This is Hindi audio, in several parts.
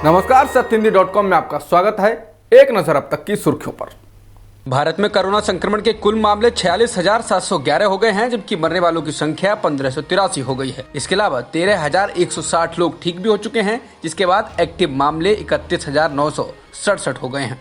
नमस्कार, सत्यहिंदी.com में आपका स्वागत है। एक नजर अब तक की सुर्खियों पर। भारत में कोरोना संक्रमण के कुल मामले 46,711 हो गए हैं, जबकि मरने वालों की संख्या 1583 हो गई है। इसके अलावा 13,160 लोग ठीक भी हो चुके हैं, जिसके बाद एक्टिव मामले 31,967 हो गए हैं।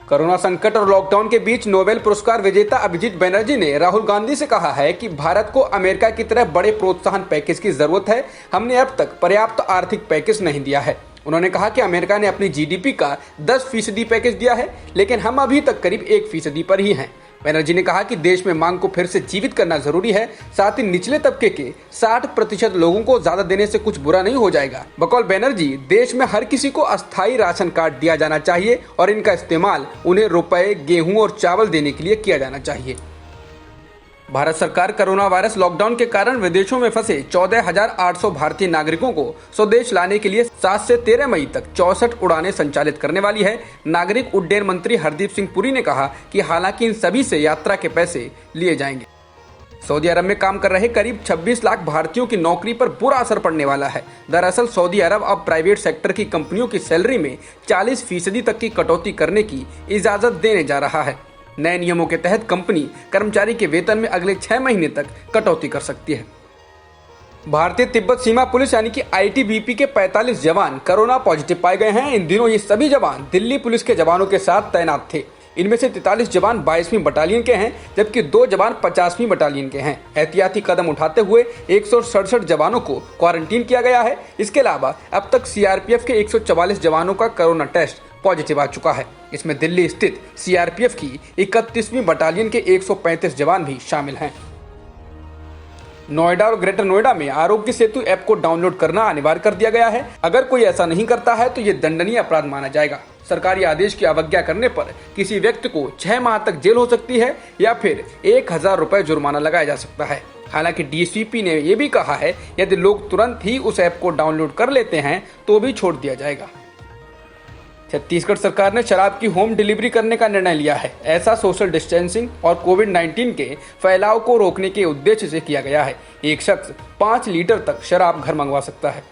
कोरोना संकट और लॉकडाउन के बीच नोबेल पुरस्कार विजेता अभिजीत बनर्जी ने राहुल गांधी से कहा है कि भारत को अमेरिका की तरह बड़े प्रोत्साहन पैकेज की जरूरत है। हमने अब तक पर्याप्त आर्थिक पैकेज नहीं दिया है। उन्होंने कहा कि अमेरिका ने अपनी जीडीपी का 10% पैकेज दिया है, लेकिन हम अभी तक करीब 1% पर ही हैं। बनर्जी ने कहा कि देश में मांग को फिर से जीवित करना जरूरी है। साथ ही निचले तबके के 60% लोगों को ज्यादा देने से कुछ बुरा नहीं हो जाएगा। बकौल बनर्जी, देश में हर किसी को अस्थायी राशन कार्ड दिया जाना चाहिए और इनका इस्तेमाल उन्हें रुपए, गेहूं और चावल देने के लिए किया जाना चाहिए। भारत सरकार कोरोना वायरस लॉकडाउन के कारण विदेशों में फंसे 14,800 भारतीय नागरिकों को स्वदेश लाने के लिए 7 से 13 मई तक 64 उड़ानें संचालित करने वाली है। नागरिक उड्डयन मंत्री हरदीप सिंह पुरी ने कहा कि हालांकि इन सभी से यात्रा के पैसे लिए जाएंगे। सऊदी अरब में काम कर रहे करीब 26 लाख भारतीयों की नौकरी पर बुरा असर पड़ने वाला है। दरअसल सऊदी अरब अब प्राइवेट सेक्टर की कंपनियों की सैलरी में 40% तक की कटौती करने की इजाजत देने जा रहा है। नए नियमों के तहत कंपनी कर्मचारी के वेतन में अगले 6 महीने तक कटौती कर सकती है। भारतीय तिब्बत सीमा पुलिस यानी कि आईटीबीपी के 45 जवान कोरोना पॉजिटिव पाए गए हैं। इन दिनों ये सभी जवान दिल्ली पुलिस के जवानों के साथ तैनात थे। इनमें से 43 जवान 22वीं बटालियन के हैं, जबकि 2 जवान 50वीं बटालियन के हैं। एहतियाती कदम उठाते हुए 167 जवानों को क्वारंटीन किया गया है। इसके अलावा अब तक सीआरपीएफ के 144 जवानों का कोरोना टेस्ट पॉजिटिव आ चुका है। इसमें दिल्ली स्थित सीआरपीएफ की 31वीं बटालियन के 135 जवान भी शामिल हैं। नोएडा और ग्रेटर नोएडा में आरोग्य सेतु ऐप को डाउनलोड करना अनिवार्य कर दिया गया है। अगर कोई ऐसा नहीं करता है तो ये दंडनीय अपराध माना जाएगा। सरकारी आदेश की अवज्ञा करने पर किसी व्यक्ति को 6 माह तक जेल हो सकती है या फिर 1,000 रुपए जुर्माना लगाया जा सकता है। हालांकि डीसीपी ने यह भी कहा है, यदि लोग तुरंत ही उस ऐप को डाउनलोड कर लेते हैं तो भी छोड़ दिया जाएगा। छत्तीसगढ़ सरकार ने शराब की होम डिलीवरी करने का निर्णय लिया है। ऐसा सोशल डिस्टेंसिंग और कोविड-19 के फैलाव को रोकने के उद्देश्य से किया गया है। एक शख्स 5 लीटर तक शराब घर मंगवा सकता है।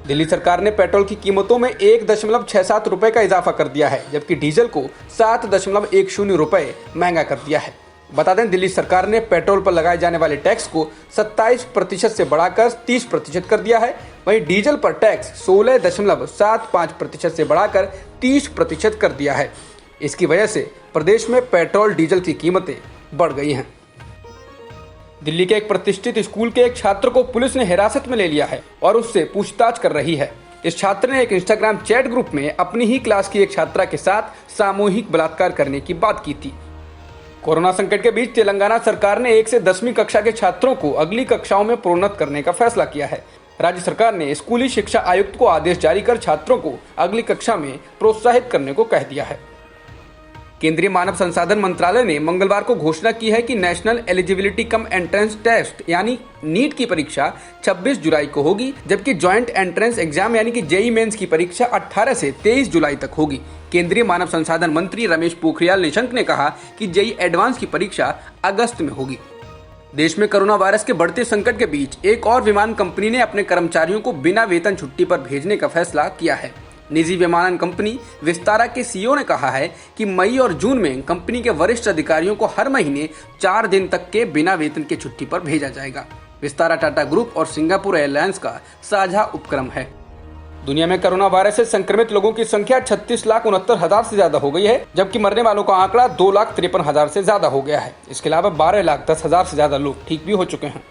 दिल्ली सरकार ने पेट्रोल की कीमतों में 1.67 रुपए का इजाफा कर दिया है, जबकि डीजल को 7.10 रुपए महंगा कर दिया है। बता दें, दिल्ली सरकार ने पेट्रोल पर लगाए जाने वाले टैक्स को 27% से बढ़ाकर 30% कर दिया है। वहीं डीजल पर टैक्स 16.75% से बढ़ाकर 30% कर दिया है। इसकी वजह से प्रदेश में पेट्रोल डीजल की कीमतें बढ़ गई हैं। दिल्ली के एक प्रतिष्ठित स्कूल के एक छात्र को पुलिस ने हिरासत में ले लिया है और उससे पूछताछ कर रही है। इस छात्र ने एक इंस्टाग्राम चैट ग्रुप में अपनी ही क्लास की एक छात्रा के साथ सामूहिक बलात्कार करने की बात की थी। कोरोना संकट के बीच तेलंगाना सरकार ने 1 से 10वीं कक्षा के छात्रों को अगली कक्षाओं में प्रोन्नत करने का फैसला किया है। राज्य सरकार ने स्कूली शिक्षा आयुक्त को आदेश जारी कर छात्रों को अगली कक्षा में प्रोत्साहित करने को कह दिया है। केंद्रीय मानव संसाधन मंत्रालय ने मंगलवार को घोषणा की है कि national eligibility cum entrance test यानी नीट की परीक्षा 26 जुलाई को होगी, जबकि ज्वाइंट एंट्रेंस एग्जाम यानी कि जेईई मेंस की परीक्षा 18 से 23 जुलाई तक होगी। केंद्रीय मानव संसाधन मंत्री रमेश पोखरियाल निशंक ने कहा कि जेईई एडवांस की परीक्षा अगस्त में होगी। देश में कोरोना वायरस के बढ़ते संकट के बीच एक और विमान कंपनी ने अपने कर्मचारियों को बिना वेतन छुट्टी पर भेजने का फैसला किया है। निजी विमानन कंपनी विस्तारा के सीईओ ने कहा है कि मई और जून में कंपनी के वरिष्ठ अधिकारियों को हर महीने 4 दिन तक के बिना वेतन के छुट्टी पर भेजा जाएगा। विस्तारा टाटा ग्रुप और सिंगापुर एयरलाइंस का साझा उपक्रम है। दुनिया में कोरोना वायरस से संक्रमित लोगों की संख्या 36,69,000 से ज्यादा हो गई है, जबकि मरने वालों का आंकड़ा 2,53,000 से ज्यादा हो गया है। इसके अलावा 12,10,000 से ज्यादा लोग ठीक भी हो चुके हैं।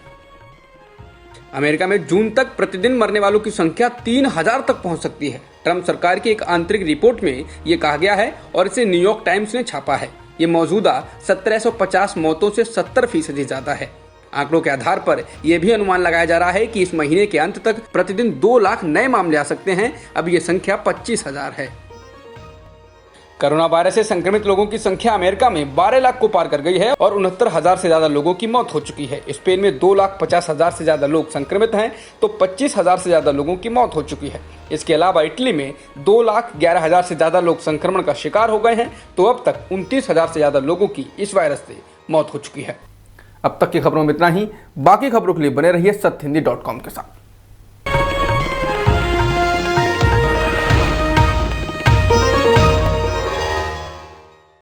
अमेरिका में जून तक प्रतिदिन मरने वालों की संख्या 3,000 तक पहुंच सकती है। ट्रंप सरकार की एक आंतरिक रिपोर्ट में ये कहा गया है और इसे न्यूयॉर्क टाइम्स ने छापा है। ये मौजूदा 1750 मौतों से 70% ज्यादा है। आंकड़ों के आधार पर यह भी अनुमान लगाया जा रहा है कि इस महीने के अंत तक प्रतिदिन 2 लाख नए मामले आ सकते हैं। अब ये संख्या 25,000 है। कोरोना वायरस से संक्रमित लोगों की संख्या अमेरिका में 12 लाख को पार कर गई है और 69,000 से ज्यादा लोगों की मौत हो चुकी है। स्पेन में 2,50,000 से ज्यादा लोग संक्रमित हैं तो 25,000 से ज्यादा लोगों की मौत हो चुकी है। इसके अलावा इटली में 2,11,000 से ज्यादा लोग संक्रमण का शिकार हो गए हैं तो अब तक 29,000 से ज्यादा लोगों की इस वायरस से मौत हो चुकी है। अब तक की खबरों में इतना ही। बाकी खबरों के लिए बने रहिए सत्यहिंदी.com के साथ।